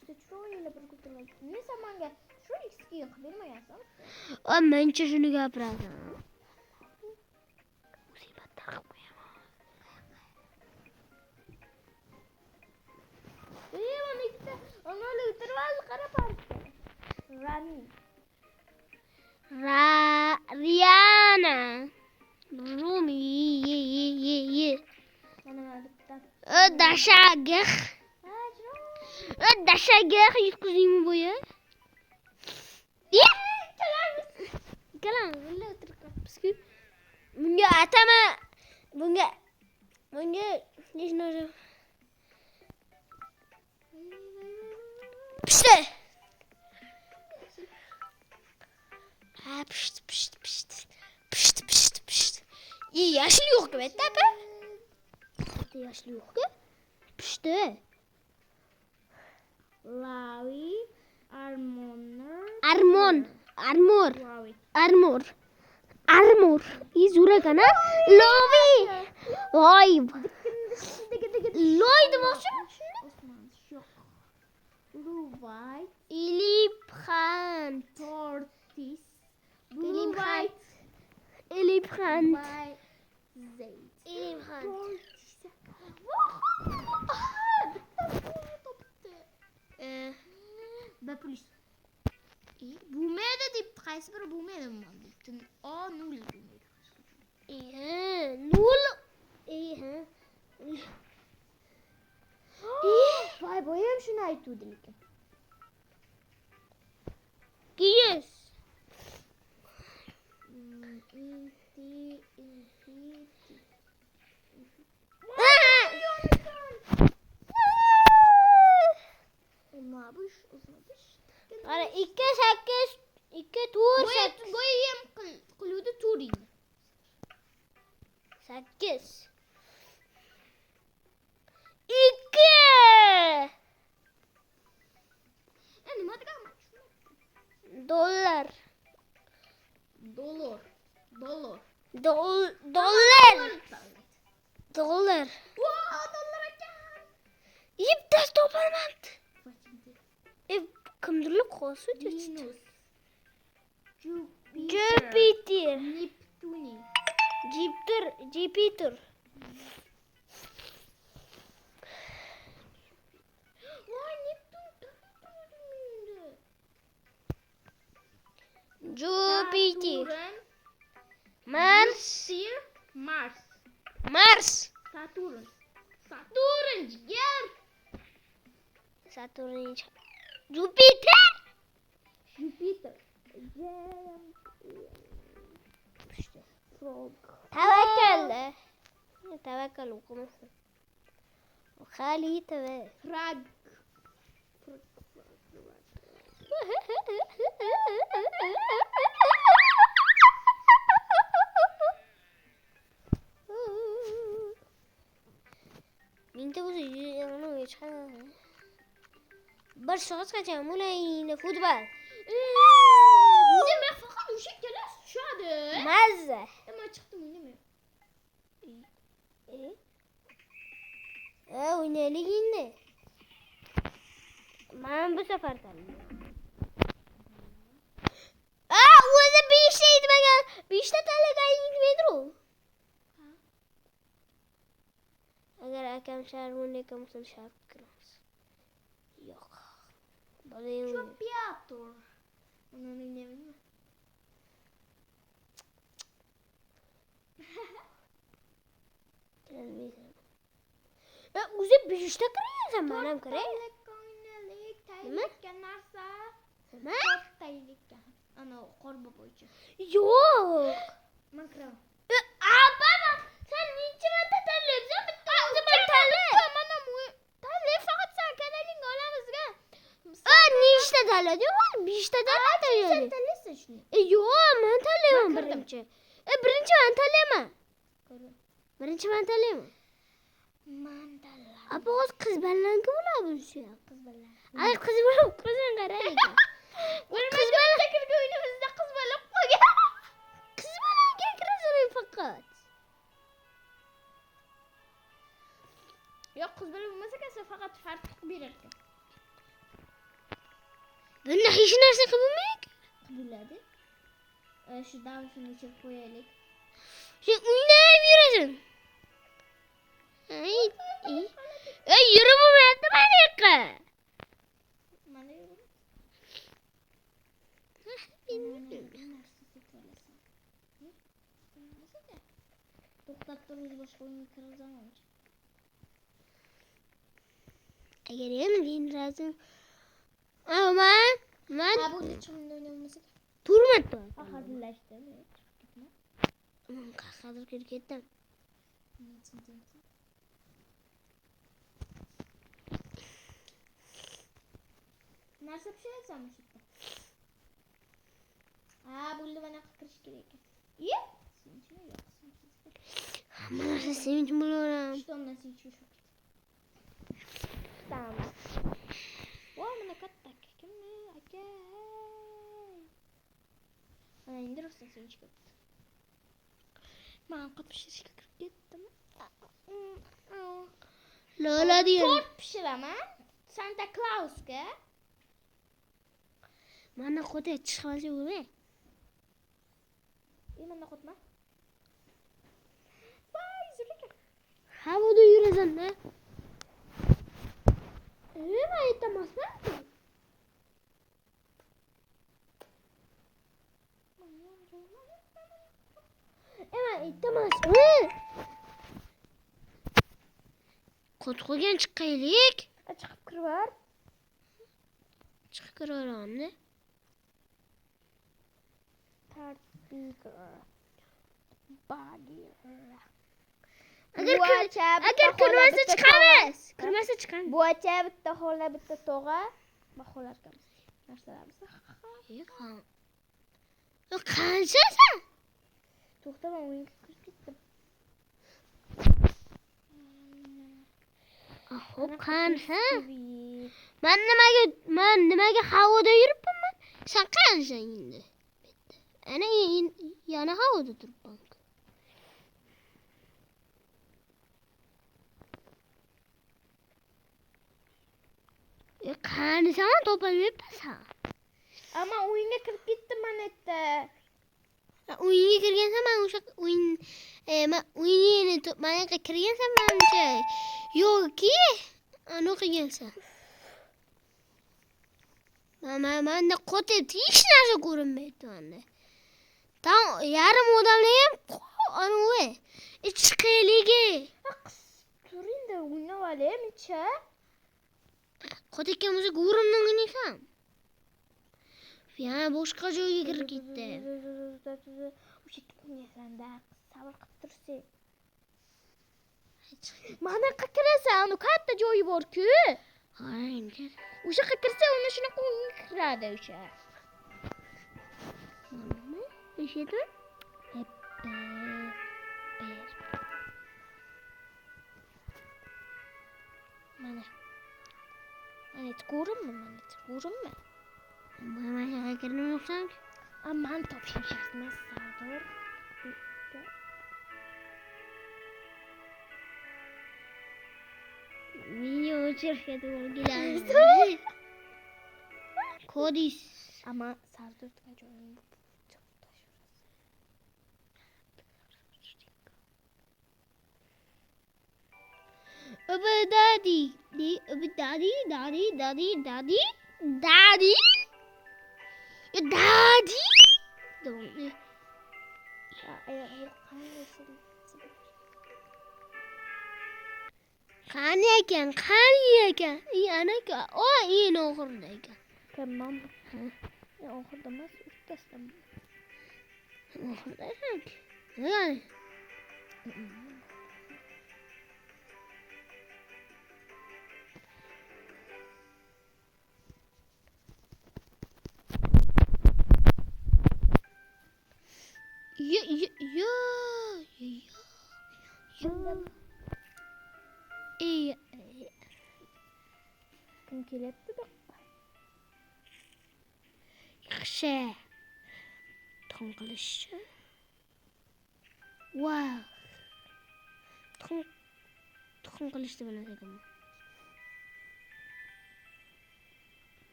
[SPEAKER 2] İşte chiroyli bir kutular. Nesa manga shu eskiga qilib bermagansan?
[SPEAKER 1] Mencha shuni gapirasan. Musibat taqib qo'yaman.
[SPEAKER 2] Mana ikkita onali o'tirib qarab boribdi. Rani.
[SPEAKER 1] Rihanna. Rumiy.
[SPEAKER 2] Mana bitta.
[SPEAKER 1] Dashagir.
[SPEAKER 2] Ha, chiroyli.
[SPEAKER 1] Dashagir yutqizingmi bo'yi? Ikkalamiz birga o'tirib qolibmiz-ku. Bunga atama. Bunga hech narsa. Pishdi. Ha, pishdi. Yashil yo'q-ku, bitta apa. Yashil yo'q-ku. Pishdi.
[SPEAKER 2] Lavi
[SPEAKER 1] Armor. Zo'r ekan-a? Lovi. Voy. Loy demoqchimi?
[SPEAKER 2] Osmon shoq. Blue white
[SPEAKER 1] Elephant.
[SPEAKER 2] tortoise.
[SPEAKER 1] Elephant.
[SPEAKER 2] White zayt.
[SPEAKER 1] Elephant.
[SPEAKER 2] Bapulis. Bo'lmaydi debdi. Qaysi biri bo'lmaydimi debdi. Nol bo'lmaydi.
[SPEAKER 1] Nol.
[SPEAKER 2] Voy, boyam shuni aytuvdi lekin.
[SPEAKER 1] 200. Qara 2 8 2 tur 8
[SPEAKER 2] Go'yam qiluvdi turing.
[SPEAKER 1] 8 2
[SPEAKER 2] Nima deganman?
[SPEAKER 1] dollar.
[SPEAKER 2] Dollar.
[SPEAKER 1] Dollar.
[SPEAKER 2] Wow, dollar ekan.
[SPEAKER 1] Yiptas topolmabdi. Kimdirlik qo'ysa
[SPEAKER 2] Venus.
[SPEAKER 1] Jupiter.
[SPEAKER 2] Neptune.
[SPEAKER 1] Jupiter.
[SPEAKER 2] Voy, Neptun.
[SPEAKER 1] Jupiter.
[SPEAKER 2] Saturn.
[SPEAKER 1] Mars.
[SPEAKER 2] Saturn.
[SPEAKER 1] Saturn. Jupiter.
[SPEAKER 2] Frog.
[SPEAKER 1] Tavakkal o'qimasin. Xali tava.
[SPEAKER 2] Frog.
[SPEAKER 1] Mingta bo'lsa 100 ga chiqadi. Bir soatgacha o'ynaydi futbol.
[SPEAKER 2] Nima faqat o'sha ikkala tushadi.
[SPEAKER 1] Mazza.
[SPEAKER 2] Nima chiqdi nima?
[SPEAKER 1] O'ynaylik endi. Men bu safar tanlayman. O'zi 5 ta aytmagan. 5 ta tanlagan metro. Agar akam shahar o'ynayotgan bo'lsa shahar kiramiz. Yo'q.
[SPEAKER 2] Chopiator. Uni nima?
[SPEAKER 1] O'zi 5 ta kirasan, men ham kiray.
[SPEAKER 2] Nima? Narsa
[SPEAKER 1] Ne?
[SPEAKER 2] Kortaylık ya. Ana korba boyunca.
[SPEAKER 1] Yok.
[SPEAKER 2] Ben kıramam.
[SPEAKER 1] Baba sen niçin ben terliyorsun? Ben terli.
[SPEAKER 2] Tamam terli fakat sen kendin olamazsın.
[SPEAKER 1] Ne işte terli diyor? Bir işte terli
[SPEAKER 2] Sen
[SPEAKER 1] diyor.
[SPEAKER 2] terlisin şimdi.
[SPEAKER 1] Yok ben terliyim
[SPEAKER 2] Ben kırdım.
[SPEAKER 1] birinci. Birinci ben terliyim.
[SPEAKER 2] Kırdım.
[SPEAKER 1] Birinci ben terliyim.
[SPEAKER 2] Mandala.
[SPEAKER 1] Abi o kız benimle kim olabilir ya?
[SPEAKER 2] Kız böyle.
[SPEAKER 1] Ay kız benim kızın karayı.
[SPEAKER 2] Kız böyle. Tekir oyunumuzda kız böyle.
[SPEAKER 1] Kız benimle kırasın fakat.
[SPEAKER 2] Yok kız böyle bulmasa kalsa fakat farklı bir erkek.
[SPEAKER 1] Ben de hiç nerede kıvırmayayım.
[SPEAKER 2] Kabulledi. Şu davşını içip koyalım.
[SPEAKER 1] Sen ne yürüyorsun? Ay, iyi. Yürü bu ben de manyak.
[SPEAKER 2] Bana yürü. To'xtatib boshqa o'yinga kirgizolmamiş.
[SPEAKER 1] Eğer yemin lazım. Ama ben
[SPEAKER 2] Ha bu ne çamında oynamamızı?
[SPEAKER 1] durmadı.
[SPEAKER 2] Hazırlaştı. Gitme.
[SPEAKER 1] Hazır kirketten.
[SPEAKER 2] Narsa bir şey yazmış işte. Ha buldu bana kırış gerek. İyi. Senin için yok.
[SPEAKER 1] Ama nasıl sevinç buluyorum.
[SPEAKER 2] İşte ondan senin için çok. Tamam. Wow, mana katta kimne? Okey. Ana indir olsun senin için. Ben kapışır gittim.
[SPEAKER 1] Lola diyor.
[SPEAKER 2] Tort pişiremem. Santa Claus ke?
[SPEAKER 1] Bana kote çıkması gibi.
[SPEAKER 2] İyi bana kutma. Vay zürük.
[SPEAKER 1] Ha bu da yürüyorsun ne? Ben etmez ne? Evet etmez. Kotkogen çıkaylık.
[SPEAKER 2] Çıkıp kır var.
[SPEAKER 1] Çıkır anne. Agar kırmızı çıkamaz. Kırmızı çıkamaz.
[SPEAKER 2] Bu acha bitta xola bitta to'g'a va xolarkamiz. Narsalarimiz.
[SPEAKER 1] Qanchasi?
[SPEAKER 2] To'xta men o'yinga kirib ketdim.
[SPEAKER 1] Xo'p, qancha? Men nimaga havoda yuribman? Sen qancha endi? Ana yana havoda turibman. Qani sen topalmayapsan.
[SPEAKER 2] Ama o'yinga kirib ketdim men etti.
[SPEAKER 1] O'yinga kirgansan men o'sha o'yinni mana kirgansan menimcha yo'qki ana qilgansan. Manda qotib hech narsa ko'rinmayapti manda. Tam yarim odamlar ham anavi ichqiligi.
[SPEAKER 2] Turinda o'ynab olayim icha.
[SPEAKER 1] Qotayotgan bo'lsa ko'rimdan o'ynaysam. Yana boshqa joyga kirib ketdi.
[SPEAKER 2] O'sha o'ynasanda sabr qilib tursin. Mana qakirasan, uni katta joyi bor-ku.
[SPEAKER 1] Qarang.
[SPEAKER 2] O'sha qakirsa uni shunaqa o'yinga kiradi o'sha.
[SPEAKER 1] Mana eshitdi?
[SPEAKER 2] Mana. Mana ko'rinmi? Mana ko'rinmi?
[SPEAKER 1] Mana shunga kirmayapsan.
[SPEAKER 2] Aman topshirishimiz Sardor.
[SPEAKER 1] Video o'chirishga to'g'ri keladi. Kodis.
[SPEAKER 2] Ama Sardor degan joyim
[SPEAKER 1] Daddy. Daddy. Don't. Qani ekan? Yana o in o'g'irda ekan.
[SPEAKER 2] Tamam.
[SPEAKER 1] Ha.
[SPEAKER 2] Oxirida emas, o'rtasida.
[SPEAKER 1] Oxirida sanki. Yani. Yo yo yo yo yo. İyi.
[SPEAKER 2] Kim kelyapti-da?
[SPEAKER 1] Yaxshi. Tuxum qilishchi. Wow. Tuxum qilishni bilan ekanman.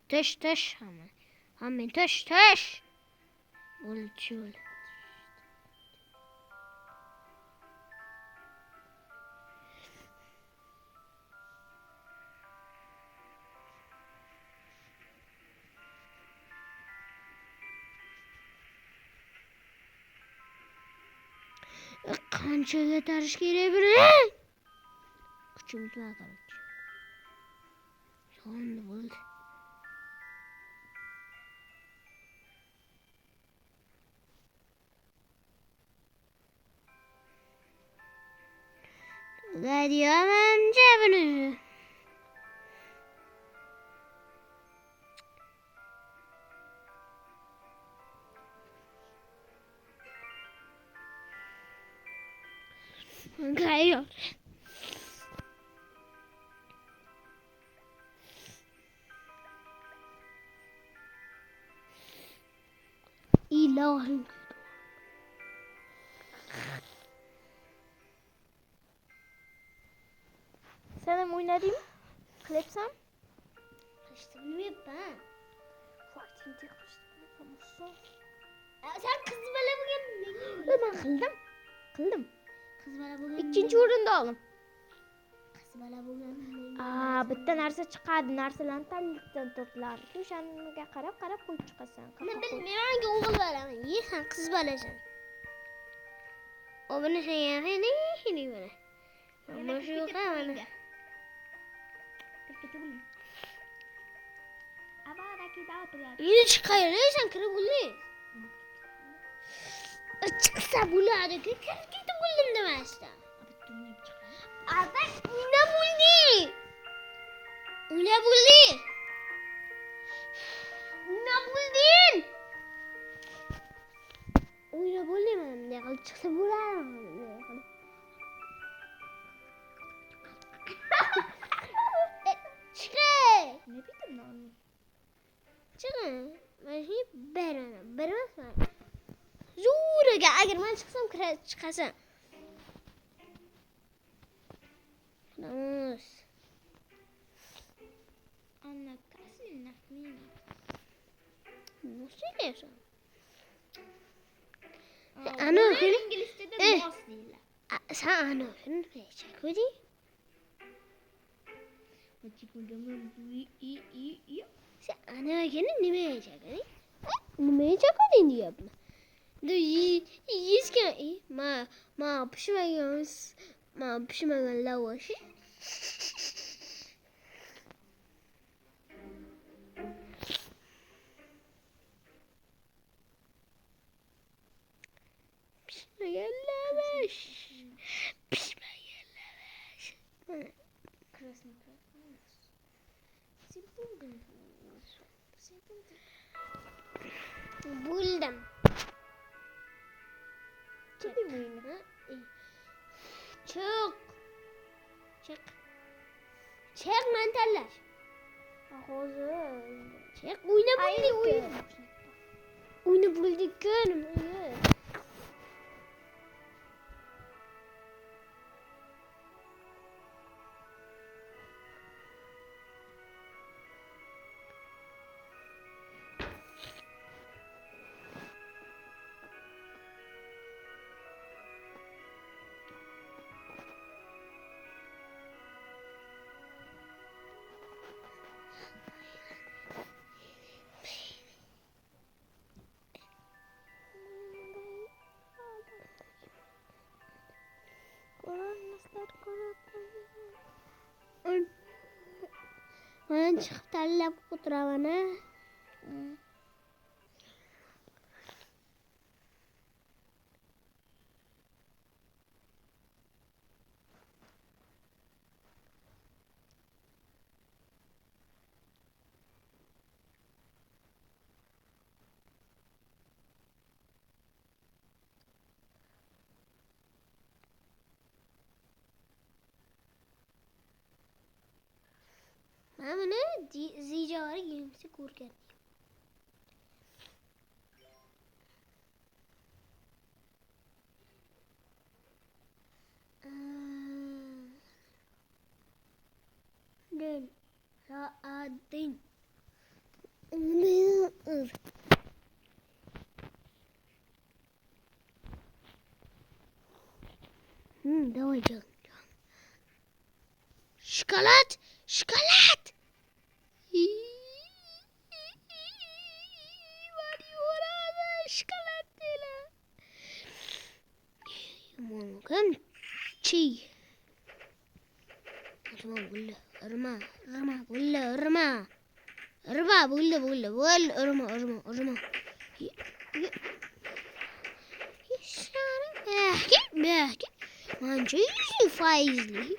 [SPEAKER 1] Tush hamma. Hamma tush. Bo'ldi. Qancha ko'tarish kerak buni? Kuchim bilan qarang. Sonda bo'ldi. Gadiyaman jabini. Gayyor. İlahim.
[SPEAKER 2] Sen ham o'ynadingmi? Qilyapsan?
[SPEAKER 1] Qilishni bilmayapman.
[SPEAKER 2] Vaqtingda qilishni.
[SPEAKER 1] Sen qiz bola bo'lgan.
[SPEAKER 2] Men qildim.
[SPEAKER 1] Qiz bola bo'lgan.
[SPEAKER 2] Ikkinchi o'rinda oldim.
[SPEAKER 1] Qiz bola bo'lgan.
[SPEAKER 2] Bitta narsa chiqadi, narsalarni tanlikdan to'plar. O'shanga qarab qo'yib chiqasan.
[SPEAKER 1] Men bilmayman, o'g'il bolaman. Sen qiz bolasan. O buni sen yaxshi bana. Ama şu mana. Yine çıkayırsan kırı buldu. Çıksa buladı ki kırdı buldum demezdi. Abi ne buldu? Ne buldu? Ne buldun? Oyna buldum ben de. Çıksa buladı. Çıkay.
[SPEAKER 2] Ne bileyim lan.
[SPEAKER 1] Çıkay. Ben şimdi berenmezsen. Zor ya. Eğer ben çıksam çıkarsam. Namus.
[SPEAKER 2] Anne kasın nakmini.
[SPEAKER 1] Nasıl diyorsun?
[SPEAKER 2] Ana İngilizce de nos değil.
[SPEAKER 1] Sen ana okuyun. Ne çekmedi? Sen ana okuyun ne çekmedi? Ne çekmedi diyor bana. Yüzken ma pişmeyen lavaş. Pişmeyen lavaş. Pişmeyen lavaş.
[SPEAKER 2] Красный.
[SPEAKER 1] Buldum.
[SPEAKER 2] Ciddi mi oyunu?
[SPEAKER 1] Çık mantarlar.
[SPEAKER 2] Ağzı.
[SPEAKER 1] Çık oyna bulduk. Oyna bulduk canım. Men chiqib tanlab o'tiraman. Ben bunu zicavarı giyimsi kurken. Din. Raadin. Давай делаем. Шоколад! Шоколад! Şokolad değil. Mungkin çiğ. Irma bulla, irma, bulla, irma. Irma bulla, irma. Belki. Manca 100 faizli.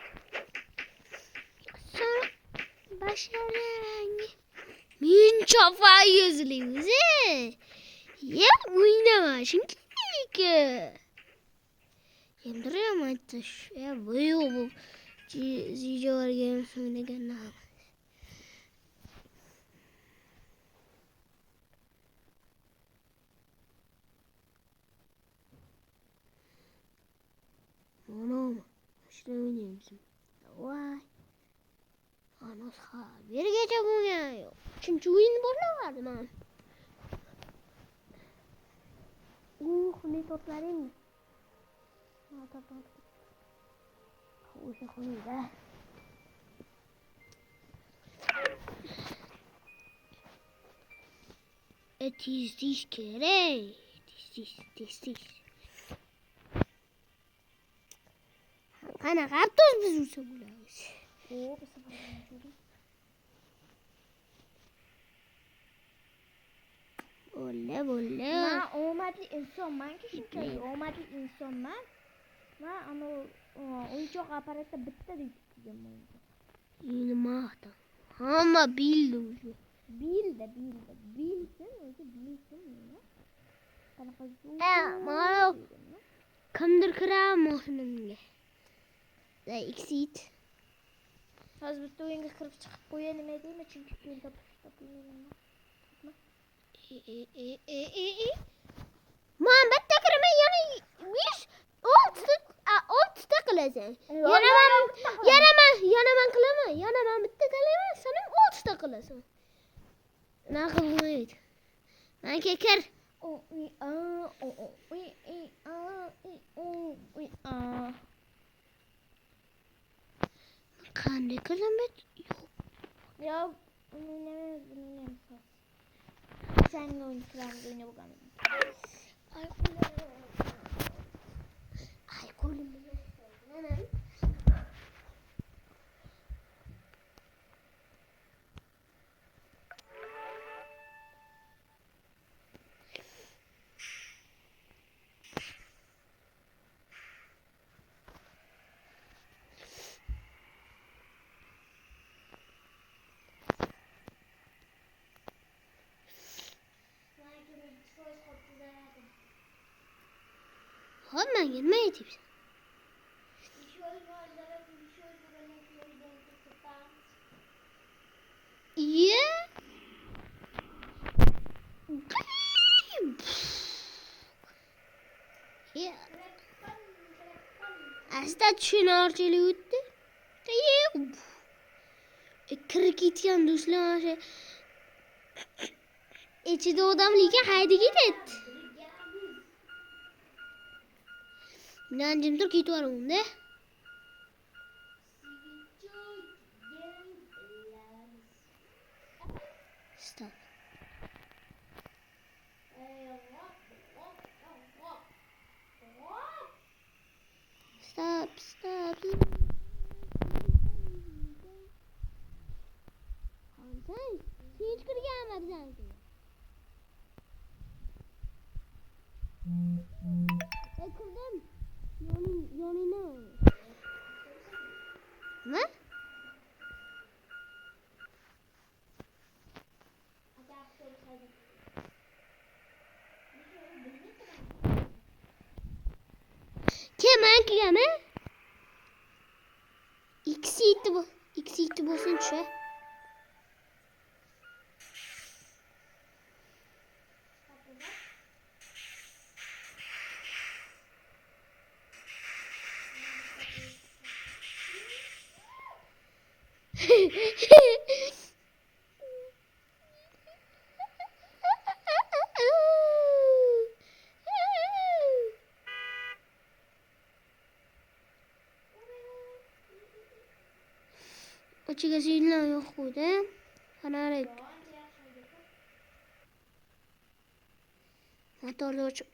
[SPEAKER 1] Sonra başarılı. Minça faizli bize. Ya oynama çünkü. Yandırıyorum ateş. Ya böyle bu. Zicavar gelmesine gene. Anam. İşte oynayayım şimdi. Vay. Anas ha. Bir gece bu ya. Çünkü oyun boşuna vardı ben. Kuni toplarayım mı? Toplar. Uyuşa kuni be. Tiz kere. Tiz. Kana kartoz biz usa bularız.
[SPEAKER 2] Oo, bir sefer yapıyorum.
[SPEAKER 1] Bolle.
[SPEAKER 2] Ma omadli insonman ki shunchaki omadli insonman. Ma o'yinchoq apparatda bitta deyishgan bo'ldi.
[SPEAKER 1] Yine mahta. Hamma bildi o'zi.
[SPEAKER 2] Bilsin o'zi bilsin nima. Qanaqa
[SPEAKER 1] Mana kimdir kirar mashinamga. Exit.
[SPEAKER 2] hozir bitta o'yinga kirib chiqib qo'ya nima deymi? Chunki keyin topilmayman.
[SPEAKER 1] Man bitta kiraman yana 6 qilasan. Yana man qilaman. Yana man bitta qilaman, sen 6 qilasan. Nima qilmaydi. Men kekir. Qanday qilaman?
[SPEAKER 2] Ya o'ynamaymiz. Senga o'yinchilarni o'ynab o'rgandim.
[SPEAKER 1] Ay qo'lim. Hadi ben gelmeye yeteyim. İyi. Ya. Asta çınarcılı utti. İyi. Kırık yan dostlar. İçinde odam lige haydi git. Nancım dur git var onda. Stop. Stop. geldi. Kırdım. Yanına. Ne? Kemen kiyeme. İkisi itti bu. İkisi itti bolsun şu. Ochiga zilna yo'q edi. Qanarik. Motorni o'chib.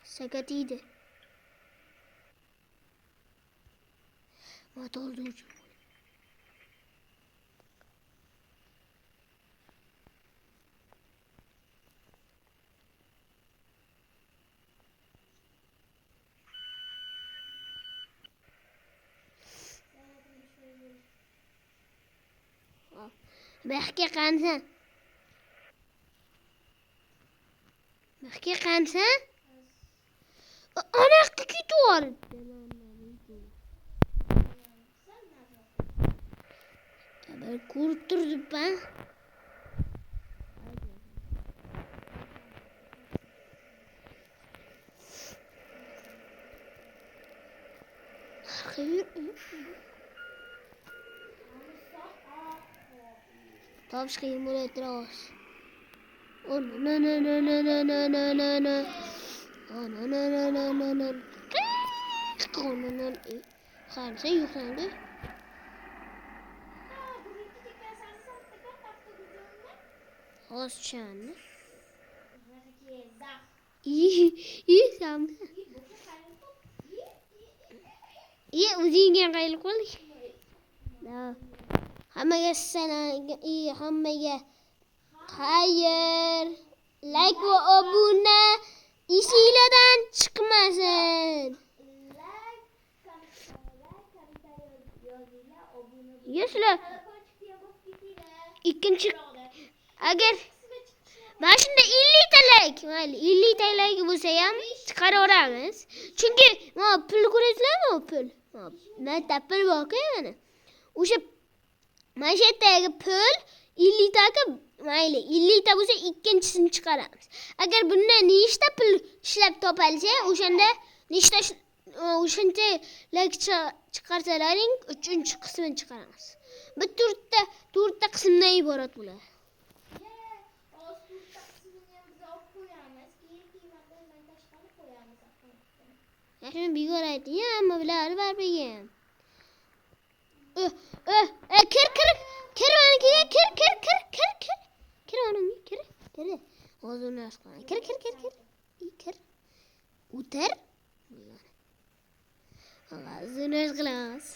[SPEAKER 1] Sakatiydi. Motorni o'chib. Baxga qansan? Baxga qansan? Ana ketib ben ko'rib turdim ben. Tabii ki yumurta atrás. Oh no no no no no no no no no. Oh no no no no no no. Oh no no. Khansa yukarıda. Hoşçan. İyi sam. İyi uzun qayil qol. La. Hammaga sana iyi hammaga hayır. Like ve abone işilerden çıkmasın. Yesler. İkinci agar ben şimdi 50 TL mayli 50 TL bo'lsa ham chiqaraveramiz. Chunki mana pul ko'rasizlarmi pul? Mana pul bor-ku mana. O'sha mana shu yerdagi pul 50 taka mayli 50 ta bo'lsa ikkinchisini chiqaramiz. Agar bunda nechta pul ishlab topilsa, o'shanda nechta o'shuncha chiqarsalaring 3-qismini chiqaramiz. Bu to'rtta qismdan iborat bo'ladi. Yaxshi begor ayting, hamma biladi baribir. Kir manikiga, kir onamga, kir. Hozir nasqan. Kir. O'tir. Hozir nasqilamiz.